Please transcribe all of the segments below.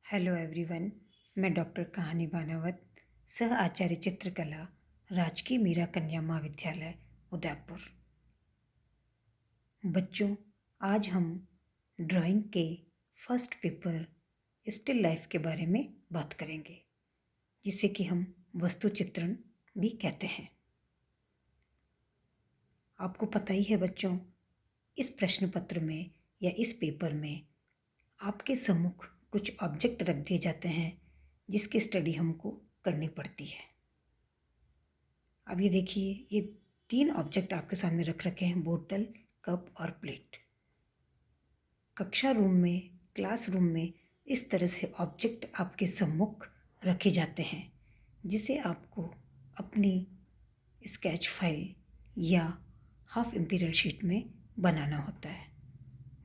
Hello everyone. मैं doctor कहानी बानावत, सह आचार्य चित्रकला, राजकीय मीरा कन्या महाविद्यालय उदयपुर। बच्चों, आज हम ड्राइंग के फर्स्ट पेपर स्टिल लाइफ के बारे में बात करेंगे, जिसे कि हम वस्तु चित्रण भी कहते हैं। आपको पता ही है बच्चों, इस प्रश्न पत्र में या इस पेपर में आपके सम्मुख कुछ ऑब्जेक्ट रख दिए जाते हैं जिसकी स्टडी हमको करनी पड़ती है। अब ये देखिए, ये 3 ऑब्जेक्ट आपके सामने रख रखे हैं, बोतल, कप और प्लेट। कक्षा रूम में, क्लासरूम में इस तरह से ऑब्जेक्ट आपके सम्मुख रखे जाते हैं जिसे आपको अपनी स्केच फाइल या हाफ इम्पीरियल शीट में बनाना होता है।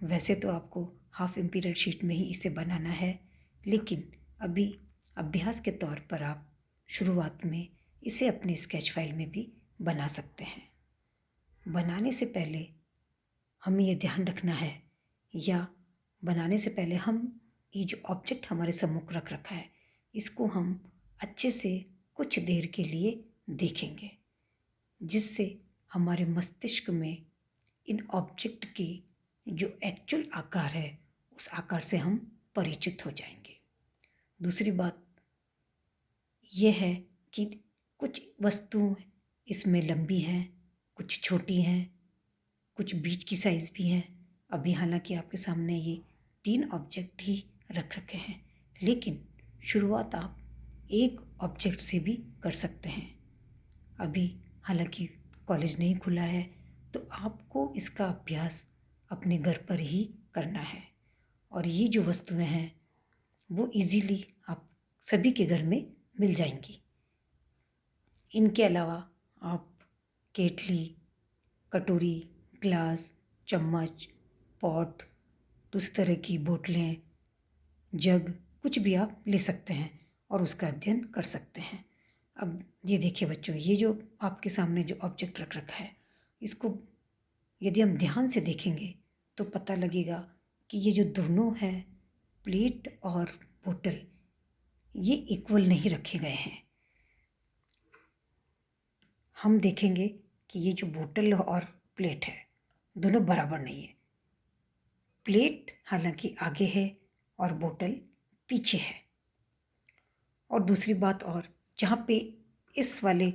वैसे तो आपको हाफ इम्पीरियल शीट में ही इसे बनाना है, लेकिन अभी अभ्यास के तौर पर आप शुरुआत में इसे अपनी स्केच फाइल में भी बना सकते हैं। बनाने से पहले हमें यह ध्यान रखना है, या बनाने से पहले हम ये जो ऑब्जेक्ट हमारे सम्मुख रख रखा है इसको हम अच्छे से कुछ देर के लिए देखेंगे, जिससे हमारे मस्तिष्क में इन ऑब्जेक्ट की जो एक्चुअल आकार है उस आकार से हम परिचित हो जाएंगे। दूसरी बात यह है कि कुछ वस्तुएं इसमें लंबी हैं, कुछ छोटी हैं, कुछ बीच की साइज़ भी हैं। अभी हालांकि आपके सामने ये 3 ऑब्जेक्ट ही रख रखे हैं, लेकिन शुरुआत आप एक ऑब्जेक्ट से भी कर सकते हैं। अभी हालांकि कॉलेज नहीं खुला है, तो आपको इसका अभ्यास अपने घर पर ही करना है। और ये जो वस्तुएं हैं वो इजीली आप सभी के घर में मिल जाएंगी। इनके अलावा आप केतली, कटोरी, ग्लास, चम्मच, पॉट, दूसरी तरह की बोतलें, जग, कुछ भी आप ले सकते हैं और उसका अध्ययन कर सकते हैं। अब ये देखिए बच्चों, ये जो आपके सामने जो ऑब्जेक्ट रख रखा है, इसको यदि हम ध्यान से देखेंगे तो पता लगेगा कि ये जो दोनों हैं, प्लेट और बोतल, ये इक्वल नहीं रखे गए हैं। हम देखेंगे कि ये जो बोतल और प्लेट है दोनों बराबर नहीं है। प्लेट हालांकि आगे है और बोतल पीछे है। और दूसरी बात, और जहाँ पे इस वाले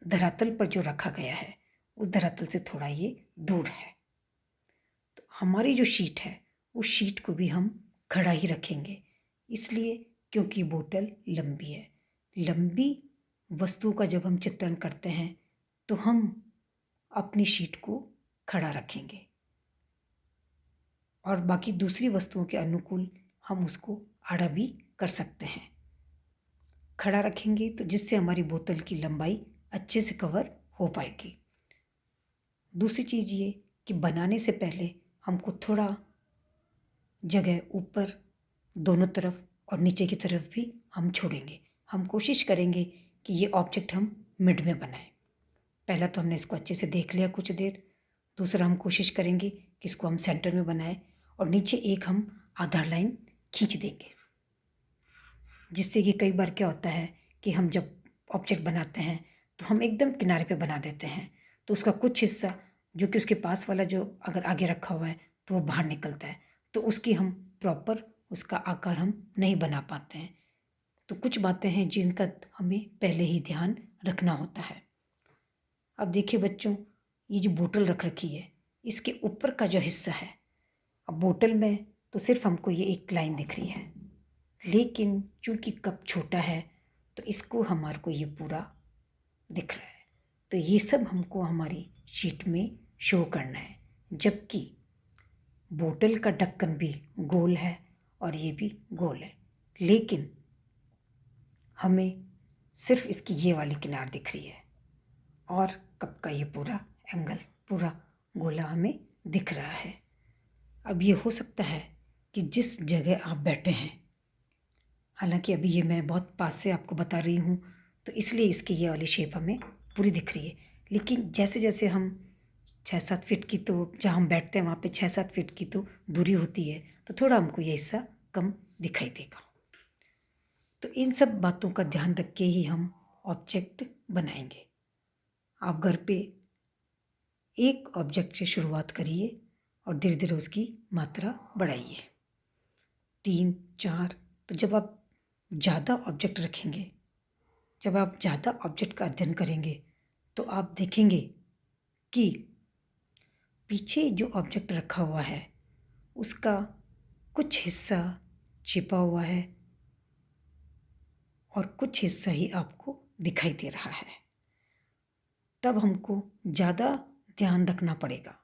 धरातल पर जो रखा गया है उस धरातल से थोड़ा ये दूर है। तो हमारी जो शीट है उस शीट को भी हम खड़ा ही रखेंगे, इसलिए क्योंकि बोतल लंबी है। लंबी वस्तु का जब हम चित्रण करते हैं तो हम अपनी शीट को खड़ा रखेंगे और बाकी दूसरी वस्तुओं के अनुकूल हम उसको आड़ा भी कर सकते हैं। खड़ा रखेंगे तो जिससे हमारी बोतल की लंबाई अच्छे से कवर हो पाएगी। दूसरी चीज़ ये कि बनाने से पहले हमको थोड़ा जगह ऊपर, दोनों तरफ और नीचे की तरफ भी हम छोड़ेंगे। हम कोशिश करेंगे कि ये ऑब्जेक्ट हम मिड में बनाएं। पहला तो हमने इसको अच्छे से देख लिया कुछ देर। दूसरा, हम कोशिश करेंगे कि इसको हम सेंटर में बनाएं और नीचे एक हम आधार लाइन खींच देंगे, जिससे कि कई बार क्या होता है कि हम जब ऑब्जेक्ट बनाते हैं तो हम एकदम किनारे पे बना देते हैं, तो उसका कुछ हिस्सा जो कि उसके पास वाला जो अगर आगे रखा हुआ है तो वो बाहर निकलता है, तो उसकी हम प्रॉपर उसका आकार हम नहीं बना पाते हैं। तो कुछ बातें हैं जिनका हमें पहले ही ध्यान रखना होता है। अब देखिए बच्चों, ये जो बोतल रख रखी है इसके ऊपर का जो हिस्सा है, अब बोतल में तो सिर्फ हमको ये एक लाइन दिख रही है, लेकिन चूंकि कप छोटा है तो इसको हमारे को ये पूरा दिख रहा है। तो ये सब हमको हमारी शीट में शो करना है, जबकि बोतल का ढक्कन भी गोल है और ये भी गोल है, लेकिन हमें सिर्फ इसकी ये वाली किनार दिख रही है और कप का ये पूरा एंगल, पूरा गोला हमें दिख रहा है। अब ये हो सकता है कि जिस जगह आप बैठे हैं, हालांकि अभी ये मैं बहुत पास से आपको बता रही हूँ तो इसलिए इसकी ये वाली शेप हमें पूरी दिख रही है, लेकिन जैसे जैसे हम 6-7 फीट की, तो जहाँ हम बैठते हैं वहाँ पे 6-7 फीट की तो दूरी होती है, तो थोड़ा हमको ये हिस्सा कम दिखाई देगा। तो इन सब बातों का ध्यान रख के ही हम ऑब्जेक्ट बनाएंगे। आप घर पे एक ऑब्जेक्ट से शुरुआत करिए और धीरे धीरे उसकी मात्रा बढ़ाइए, 3, 4। तो जब आप ज़्यादा ऑब्जेक्ट रखेंगे, जब आप ज़्यादा ऑब्जेक्ट का अध्ययन करेंगे, तो आप देखेंगे कि पीछे जो ऑब्जेक्ट रखा हुआ है उसका कुछ हिस्सा छिपा हुआ है और कुछ हिस्सा ही आपको दिखाई दे रहा है। तब हमको ज़्यादा ध्यान रखना पड़ेगा।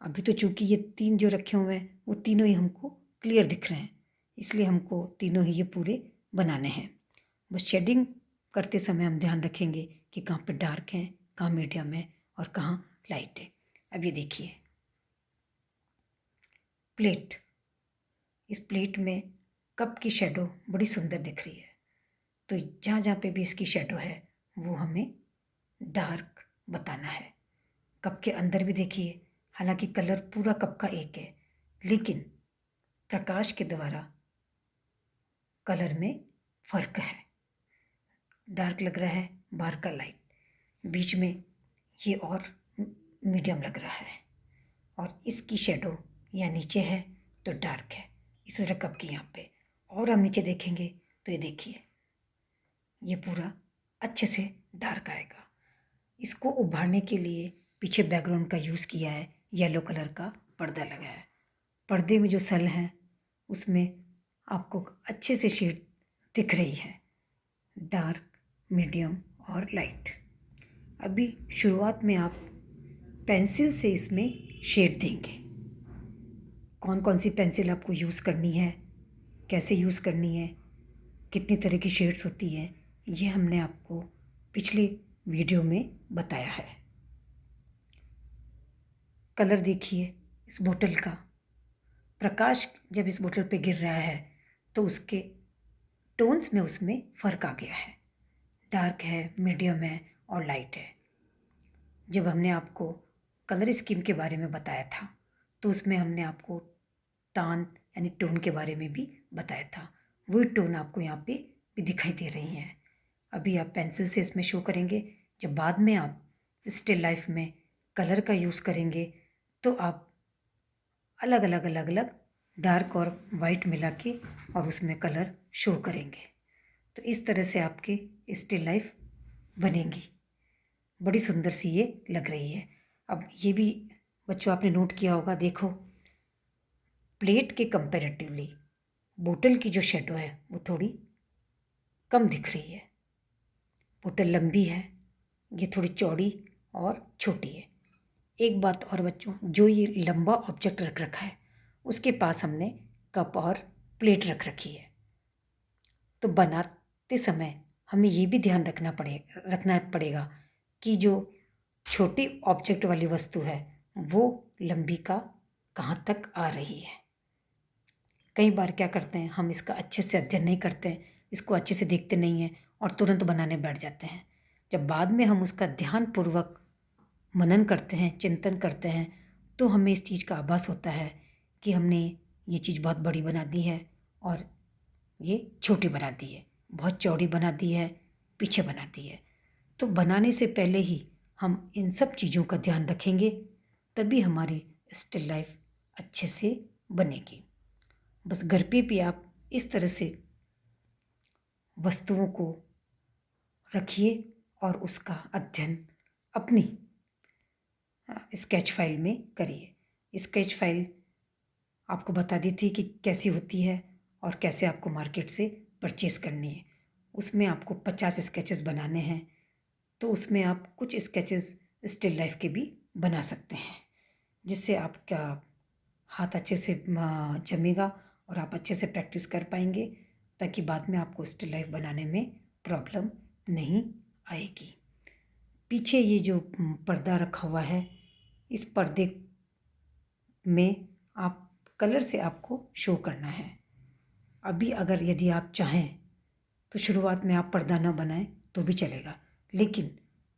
अभी तो चूंकि ये 3 जो रखे हुए हैं वो तीनों ही हमको क्लियर दिख रहे हैं, इसलिए हमको तीनों ही ये पूरे बनाने हैं। बस शेडिंग करते समय हम ध्यान रखेंगे कि कहाँ पे डार्क है, कहाँ मीडियम है और कहाँ लाइट है। अब ये देखिए प्लेट, इस प्लेट में कप की शेडो बड़ी सुंदर दिख रही है, तो जहाँ जहाँ पे भी इसकी शेडो है वो हमें डार्क बताना है। कप के अंदर भी देखिए, हालांकि कलर पूरा कप का एक है, लेकिन प्रकाश के द्वारा कलर में फ़र्क है। डार्क लग रहा है, बाहर का लाइट, बीच में ये और मीडियम लग रहा है, और इसकी शेडो या नीचे है तो डार्क है, इस तरह कप की यहाँ पे। और हम नीचे देखेंगे तो ये देखिए ये पूरा अच्छे से डार्क आएगा। इसको उभारने के लिए पीछे बैकग्राउंड का यूज़ किया है, येलो कलर का पर्दा लगाया है। पर्दे में जो सल है उसमें आपको अच्छे से शेड दिख रही है, डार्क, मीडियम और लाइट। अभी शुरुआत में आप पेंसिल से इसमें शेड देंगे। कौन कौन सी पेंसिल आपको यूज़ करनी है, कैसे यूज़ करनी है, कितनी तरह की शेड्स होती हैं, ये हमने आपको पिछले वीडियो में बताया है। कलर देखिए इस बोतल का, प्रकाश जब इस बोतल पे गिर रहा है तो उसके टोन्स में उसमें फ़र्क आ गया है, डार्क है, मीडियम है और लाइट है। जब हमने आपको कलर स्कीम के बारे में बताया था तो उसमें हमने आपको तान यानी टोन के बारे में भी बताया था, वही टोन आपको यहाँ पे भी दिखाई दे रही हैं। अभी आप पेंसिल से इसमें शो करेंगे, जब बाद में आप स्टिल लाइफ में कलर का यूज़ करेंगे तो आप अलग अलग डार्क और वाइट मिला के और उसमें कलर शो करेंगे। तो इस तरह से आपकी स्टिल लाइफ बनेगी, बड़ी सुंदर सी ये लग रही है। अब ये भी बच्चों आपने नोट किया होगा, देखो प्लेट के कंपैरेटिवली बोतल की जो शेडो है वो थोड़ी कम दिख रही है। बोतल लंबी है, ये थोड़ी चौड़ी और छोटी है। एक बात और बच्चों, जो ये लंबा ऑब्जेक्ट रख रखा है उसके पास हमने कप और प्लेट रख रखी है, तो बनाते समय हमें ये भी ध्यान रखना पड़ेगा कि जो छोटी ऑब्जेक्ट वाली वस्तु है वो लंबी का कहाँ तक आ रही है। कई बार क्या करते हैं, हम इसका अच्छे से अध्ययन नहीं करते हैं, इसको अच्छे से देखते नहीं हैं और तुरंत बनाने बैठ जाते हैं। जब बाद में हम उसका ध्यानपूर्वक मनन करते हैं, चिंतन करते हैं, तो हमें इस चीज़ का आभास होता है कि हमने ये चीज़ बहुत बड़ी बना दी है और ये छोटी बना दी है, बहुत चौड़ी बना दी है, पीछे बना दी है। तो बनाने से पहले ही हम इन सब चीज़ों का ध्यान रखेंगे, तभी हमारी स्टिल लाइफ अच्छे से बनेगी। बस घर पे भी आप इस तरह से वस्तुओं को रखिए और उसका अध्ययन अपनी स्केच फाइल में करिए। स्केच फाइल आपको बता दी थी कि कैसी होती है और कैसे आपको मार्केट से परचेज़ करनी है। उसमें आपको 50 स्केचेस बनाने हैं, तो उसमें आप कुछ स्केचेस स्टिल लाइफ के भी बना सकते हैं, जिससे आपका हाथ अच्छे से जमेगा और आप अच्छे से प्रैक्टिस कर पाएंगे, ताकि बाद में आपको स्टिल लाइफ बनाने में प्रॉब्लम नहीं आएगी। पीछे ये जो पर्दा रखा हुआ है, इस पर्दे में आप कलर से आपको शो करना है। अभी अगर यदि आप चाहें तो शुरुआत में आप पर्दा ना बनाएं तो भी चलेगा, लेकिन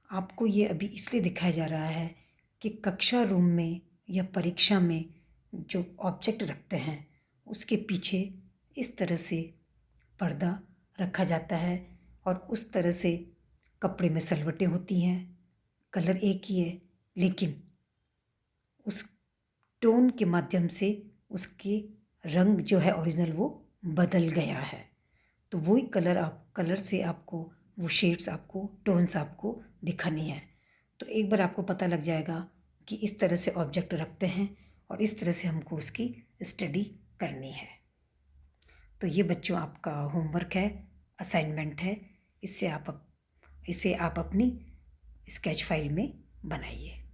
आपको ये अभी इसलिए दिखाया जा रहा है कि कक्षा रूम में या परीक्षा में जो ऑब्जेक्ट रखते हैं उसके पीछे इस तरह से पर्दा रखा जाता है और उस तरह से कपड़े में सलवटें होती हैं। कलर एक ही है, लेकिन उस टोन के माध्यम से उसके रंग जो है ओरिजिनल वो बदल गया है। तो वही कलर से आपको वो शेड्स, आपको टोन्स आपको दिखानी है। तो एक बार आपको पता लग जाएगा कि इस तरह से ऑब्जेक्ट रखते हैं और इस तरह से हमको उसकी स्टडी करनी है। तो ये बच्चों आपका होमवर्क है, असाइनमेंट है। इसे आप अपनी स्केच फाइल में बनाइए।